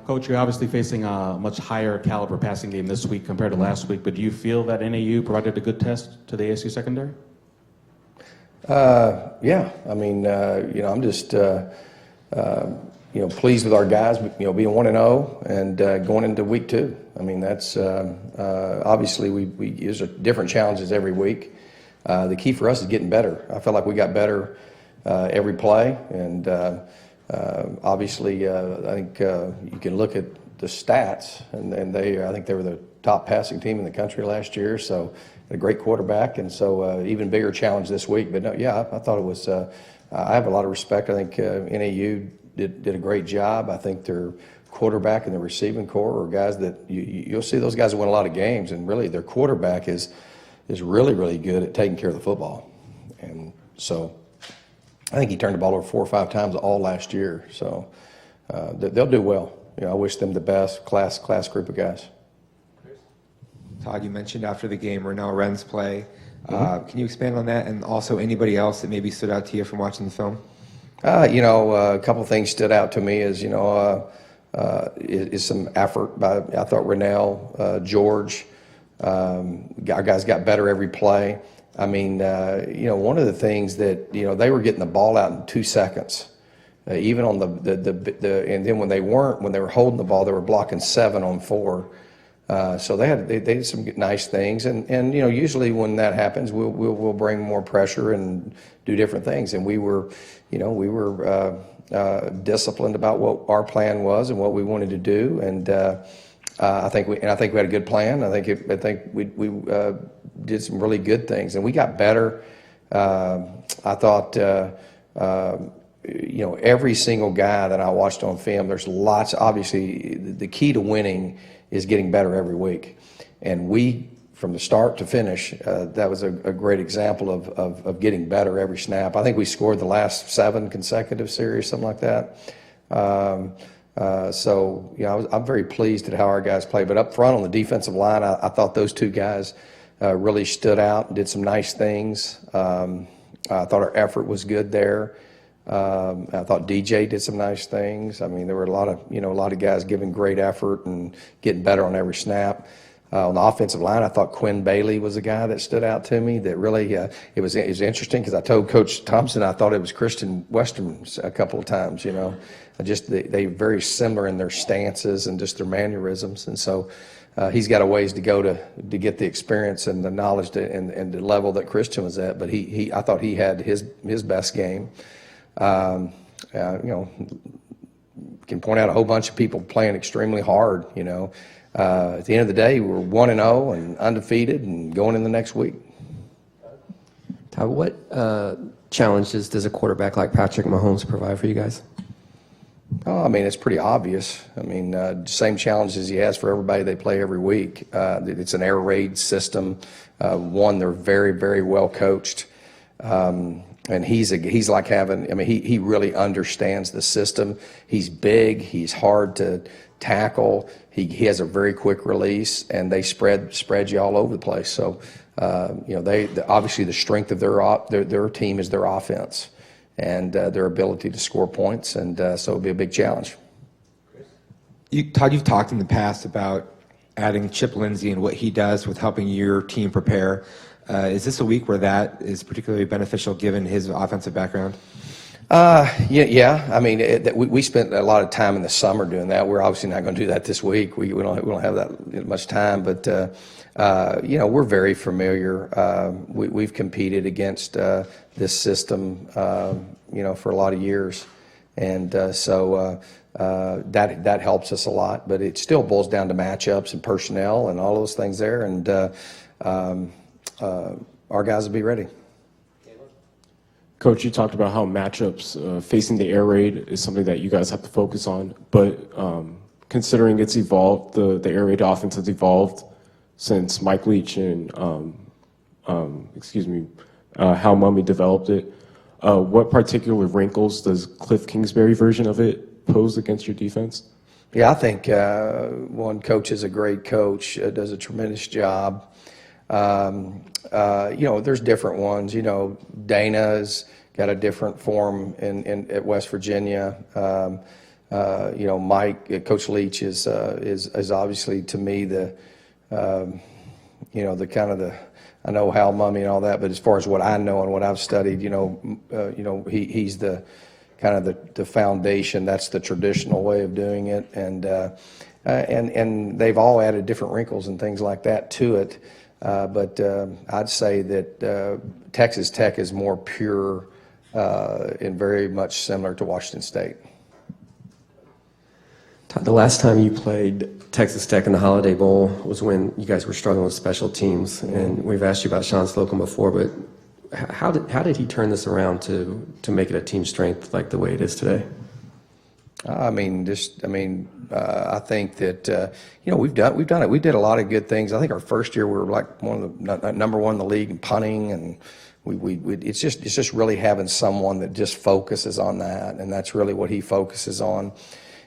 Coach, you're obviously facing a much higher caliber passing game this week compared to last week, but do you feel that NAU provided a good test to the ASU secondary? Yeah. I mean, I'm just, pleased with our guys, being 1-0 and going into week 2. I mean, that's obviously we use different challenges every week. The key for us is getting better. I felt like we got better every play, and obviously, I think you can look at the stats, and I think they were the top passing team in the country last year. So a great quarterback, and so even bigger challenge this week. But no, yeah, I thought it was. I have a lot of respect. I think NAU did a great job. I think their quarterback and the receiving core are guys that you'll see those guys win a lot of games, and really their quarterback is really good at taking care of the football, and so. I think he turned the ball over 4 or 5 times all last year, so they'll do well. I wish them the best. Class group of guys. Todd, you mentioned after the game Renell Wren's play. Can you expand on that, and also anybody else that maybe stood out to you from watching the film? A couple of things stood out to me is some effort I thought Renell, George, our guys got better every play. I mean, one of the things that, they were getting the ball out in 2 seconds, even on and then when they were holding the ball, they were blocking 7 on 4. So they did some nice things, and usually when that happens, we'll bring more pressure and do different things. And we were disciplined about what our plan was and what we wanted to do, and I think we had a good plan. I think we did some really good things, and we got better. I thought every single guy that I watched on film. There's lots. Obviously, the key to winning is getting better every week, and we from the start to finish. That was a great example of getting better every snap. I think we scored the last 7 consecutive series, something like that. I'm very pleased at how our guys played. But up front on the defensive line, I thought those 2 guys really stood out and did some nice things. I thought our effort was good there. I thought DJ did some nice things. I mean, there were a lot of guys giving great effort and getting better on every snap. On the offensive line, I thought Quinn Bailey was a guy that stood out to me. That really, it was interesting because I told Coach Thompson I thought it was Christian Western a couple of times. Just they very similar in their stances and just their mannerisms, and so he's got a ways to go to get the experience and the knowledge and the level that Christian was at. But I thought he had his best game. Can point out a whole bunch of people playing extremely hard. At the end of the day, we were 1-0 and undefeated and going in the next week. Todd, what challenges does a quarterback like Patrick Mahomes provide for you guys? Oh, I mean, it's pretty obvious. I mean, same challenges he has for everybody they play every week. It's an air raid system. They're very, very well coached. And he's like having, I mean, he really understands the system. He's big. He's hard to tackle. He has a very quick release, and they spread you all over the place. So, obviously the strength of their team is their offense and their ability to score points, and so it'll be a big challenge. Todd, you've talked in the past about adding Chip Lindsey and what he does with helping your team prepare. Is this a week where that is particularly beneficial given his offensive background? Yeah. I mean, we spent a lot of time in the summer doing that. We're obviously not going to do that this week. We don't have that much time, but we're very familiar. We've competed against this system, for a lot of years, and so that helps us a lot. But it still boils down to matchups and personnel and all those things there, and our guys will be ready. Coach, you talked about how matchups facing the air raid is something that you guys have to focus on, but considering it's evolved, the air raid offense has evolved since Mike Leach and Hal Mumme developed it. What particular wrinkles does Cliff Kingsbury version of it pose against your defense? Yeah, I think one coach is a great coach, does a tremendous job. There's different ones. Dana's got a different form at West Virginia. Mike, Coach Leach is obviously to me the the kind of I know Hal Mummy and all that, but as far as what I know and what I've studied, he's the kind of the foundation. That's the traditional way of doing it, and they've all added different wrinkles and things like that to it. But I'd say that Texas Tech is more pure and very much similar to Washington State. Todd, the last time you played Texas Tech in the Holiday Bowl was when you guys were struggling with special teams, and we've asked you about Sean Slocum before, but how did he turn this around to make it a team strength like the way it is today? I think that we've done it. We did a lot of good things. I think our first year we were like one of the number one in the league in punting, and it's just really having someone that just focuses on that, and that's really what he focuses on,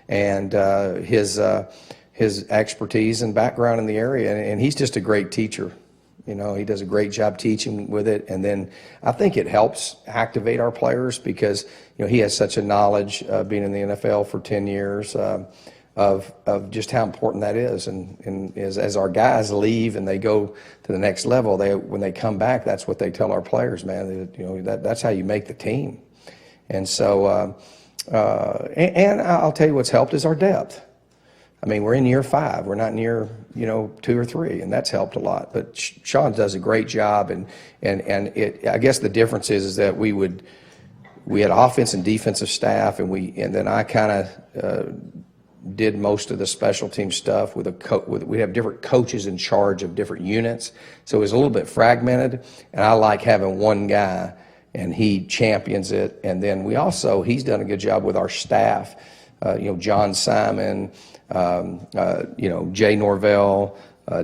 and his expertise and background in the area, and he's just a great teacher. He does a great job teaching with it, and then I think it helps activate our players because he has such a knowledge being in the NFL for 10 years of just how important that is, and as our guys leave and they go to the next level, when they come back, that's what they tell our players, man. That's how you make the team, and so and I'll tell you what's helped is our depth. We're in year 5. We're not in year 2 or 3, and that's helped a lot. But Sean does a great job, and I guess the difference is that we had offense and defensive staff, and then I kind of did most of the special team stuff we have different coaches in charge of different units, so it was a little bit fragmented, and I like having one guy, and he champions it, and then he's done a good job with our staff, John Simon. Jay Norvell,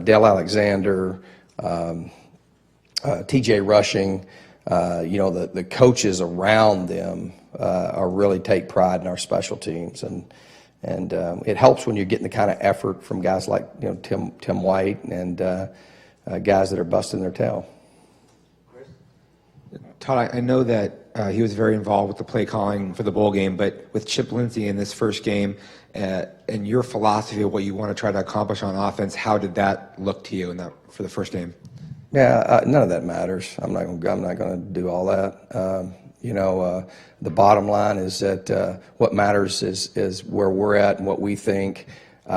Dell Alexander, TJ Rushing, the coaches around them are really take pride in our special teams, and it helps when you're getting the kind of effort from guys like Tim White and guys that are busting their tail. Todd, I know that he was very involved with the play calling for the bowl game, but with Chip Lindsey in this first game and your philosophy of what you want to try to accomplish on offense, how did that look to you for the first game? Yeah, none of that matters. I'm not going to do all that. The bottom line is that what matters is where we're at and what we think. We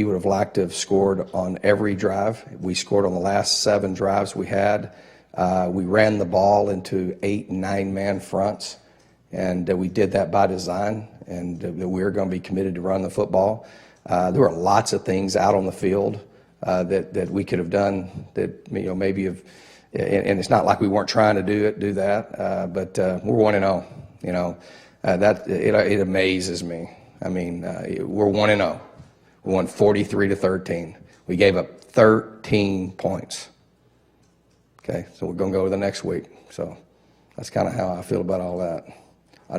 would have liked to have scored on every drive. We scored on the last 7 drives we had. We ran the ball into 8 and 9 man fronts, and we did that by design, and we were going to be committed to run the football. There were lots of things out on the field that we could have done that maybe have, and it's not like we weren't trying to do that, but we're 1-0. That it amazes me. We're 1-0. We won 43-13. We gave up 13 points. Okay, so we're going to go to the next week. So that's kind of how I feel about all that. I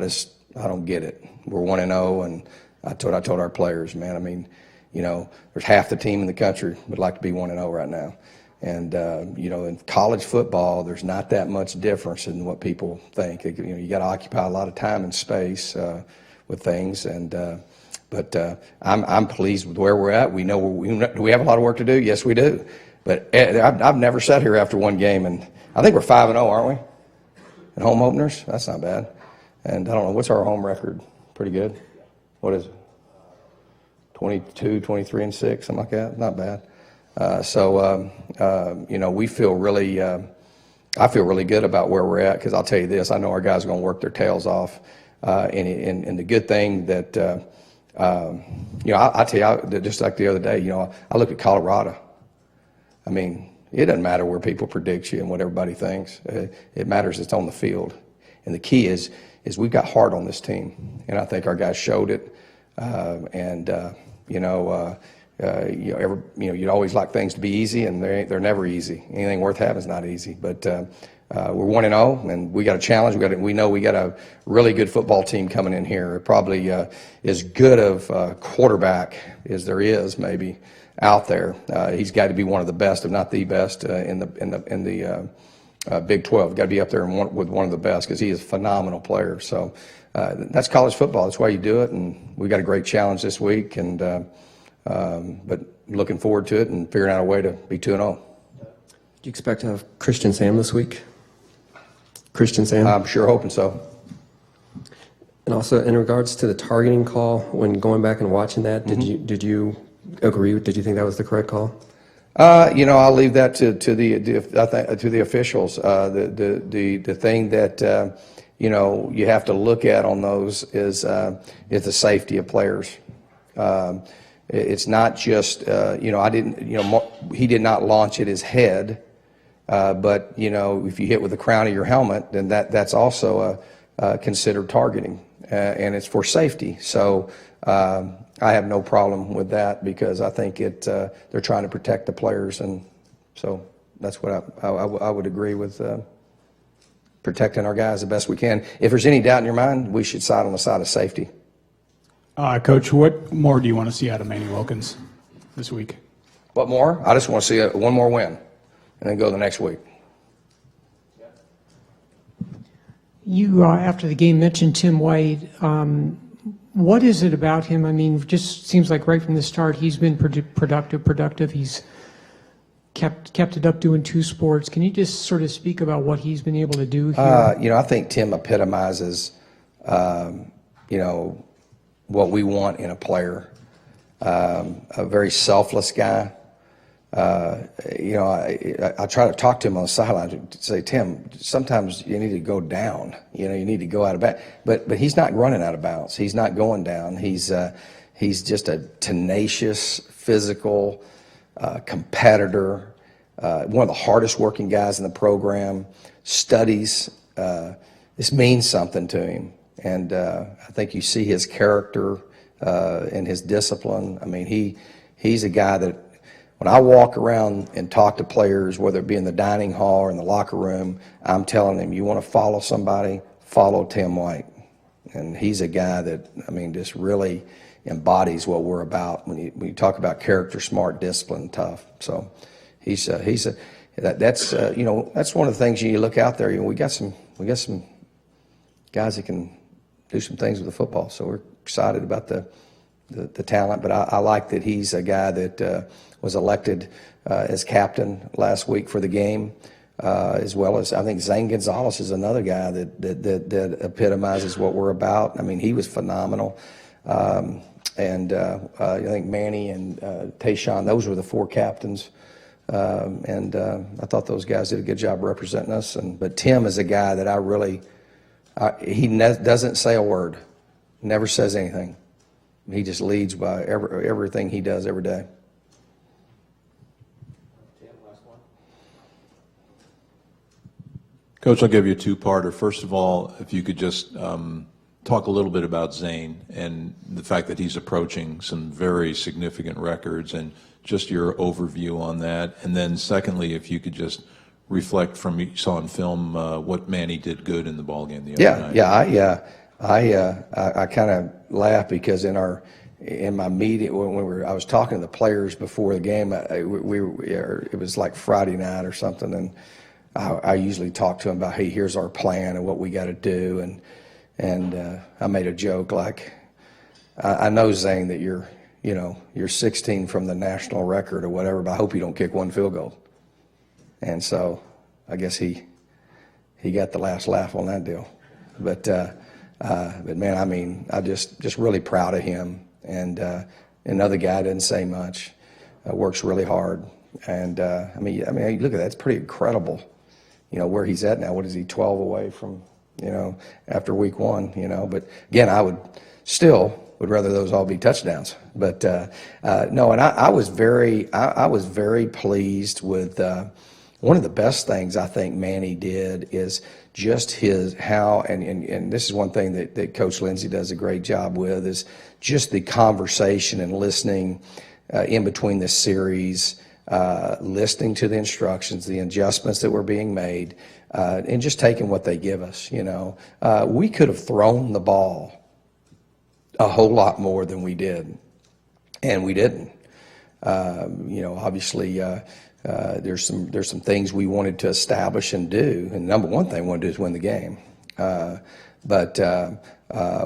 don't get it. We're 1-0, and I told our players, man, there's half the team in the country would like to be 1-0 right now. And, in college football, there's not that much difference in what people think. You got to occupy a lot of time and space with things. But I'm pleased with where we're at. We know do we have a lot of work to do? Yes, we do. But I've never sat here after one game, and I think we're 5-0, aren't we? In home openers? That's not bad. And I don't know, what's our home record? Pretty good. What is it? 22, 23-6, something like that. Not bad. We feel really. I feel really good about where we're at because I'll tell you this: I know our guys are going to work their tails off. And the good thing that I'll tell you, just like the other day, I look at Colorado. It doesn't matter where people predict you and what everybody thinks. It matters it's on the field. And the key is we've got heart on this team, and I think our guys showed it. You'd always like things to be easy, and they're never easy. Anything worth having is not easy. But we're 1-0, and we got a challenge. We know we got a really good football team coming in here. Probably as good of a quarterback as there is, maybe out there. He's got to be one of the best, if not the best, in the Big 12. Got to be up there with one of the best because he is a phenomenal player. So that's college football. That's why you do it. And we got a great challenge this week. And but looking forward to it and figuring out a way to be 2-0. Do you expect to have Christian Sam this week? Christian Sam? I'm sure hoping so. And also, in regards to the targeting call, when going back and watching that, did you agree? Did you think that was the correct call? I'll leave that to the officials. The thing that you have to look at on those is the safety of players. It's not just he did not launch at his head, but if you hit with the crown of your helmet, then that's also considered targeting, and it's for safety. So I have no problem with that because I think they're trying to protect the players, and so that's what I would agree with, protecting our guys the best we can. If there's any doubt in your mind, we should side on the side of safety. Coach, what more do you want to see out of Manny Wilkins this week? What more? I just want to see one more win and then go the next week. You, after the game, mentioned Tim White. What is it about him? I mean, just seems like right from the start he's been productive. He's kept it up doing two sports. Can you just sort of speak about what he's been able to do here? I think Tim epitomizes, what we want in a player. A very selfless guy. I try to talk to him on the sideline to say, Tim, sometimes you need to go down. You need to go out of bounds. But he's not running out of bounds. He's not going down. He's just a tenacious, physical competitor. One of the hardest working guys in the program. Studies. This means something to him. And I think you see his character and his discipline. I mean, he's a guy that when I walk around and talk to players, whether it be in the dining hall or in the locker room, I'm telling them, you want to follow somebody, follow Tim White. And he's a guy that, just really embodies what we're about when you talk about character, smart, discipline, tough. So that's one of the things you look out there. We got some guys that can do some things with the football. So we're excited about the talent, but I like that he's a guy that was elected as captain last week for the game, as well as I think Zane Gonzalez is another guy that epitomizes what we're about. I mean, he was phenomenal. And I think Manny and Tayshawn, those were the four captains. And I thought those guys did a good job representing us. But Tim is a guy that I really, he doesn't say a word, never says anything. He just leads by everything he does every day. Coach, I'll give you a two-parter. First of all, if you could just talk a little bit about Zane and the fact that he's approaching some very significant records and just your overview on that. And then secondly, if you could just reflect from you saw in film what Manny did good in the ballgame the other night. I kind of laugh because in my meeting when I was talking to the players before the game, it was like Friday night or something, and I usually talk to them about, hey, here's our plan and what we got to do, and I made a joke like, I know, Zane, that you're 16 from the national record or whatever, but I hope you don't kick one field goal. And so I guess he got the last laugh on that deal. But man, I'm just really proud of him. And another guy didn't say much, works really hard. And look at that, it's pretty incredible. Where he's at now. What is he, 12 away from, after week one, But again, I would rather those all be touchdowns. But no, and I was very pleased with one of the best things I think Manny did is just and this is one thing that Coach Lindsey does a great job with, is just the conversation and listening in between the series, listening to the instructions, the adjustments that were being made, and just taking what they give us. We could have thrown the ball a whole lot more than we did, and we didn't. Obviously, there's some things we wanted to establish and do, and number one thing we wanted to do is win the game. But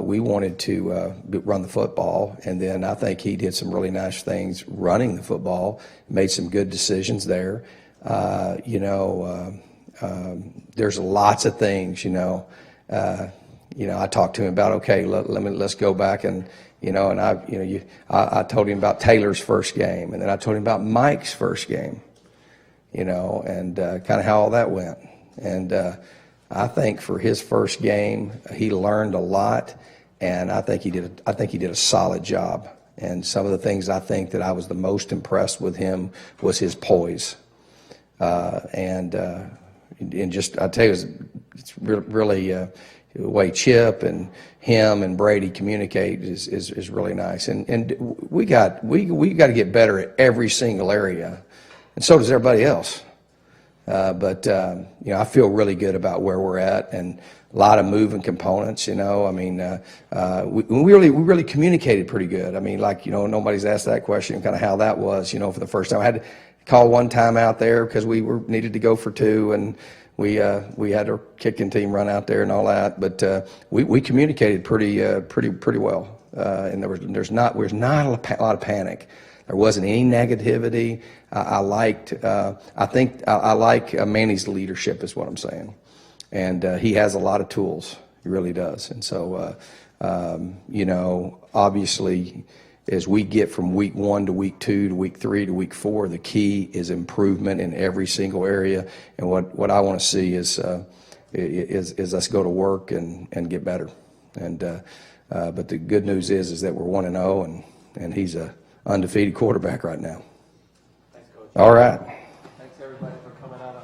we wanted to run the football, and then I think he did some really nice things running the football, made some good decisions there. There's lots of things, I talked to him about, okay, let's go back and, I told him about Taylor's first game, and then I told him about Mike's first game, and kind of how all that went. And I think for his first game, he learned a lot, and I think he did a solid job. And some of the things I think that I was the most impressed with him was his poise. And just, I tell you, it's really the way Chip and him and Brady communicate is really nice. And we got to get better at every single area, and so does everybody else. But I feel really good about where we're at, and a lot of moving components. We really communicated pretty good. I mean, nobody's asked that question, kind of how that was, for the first time. I had to call one time out there because we needed to go for two, and we had our kicking team run out there and all that. But we communicated pretty well, and there's not a lot of panic. There wasn't any negativity. I like Manny's leadership is what I'm saying. And he has a lot of tools. He really does. And so, obviously, as we get from week 1 to week 2 to week 3 to week 4, the key is improvement in every single area. And what I want to see is us go to work and get better. And but the good news is that we're 1-0, and he's a undefeated quarterback right now. Thanks, Coach. All right.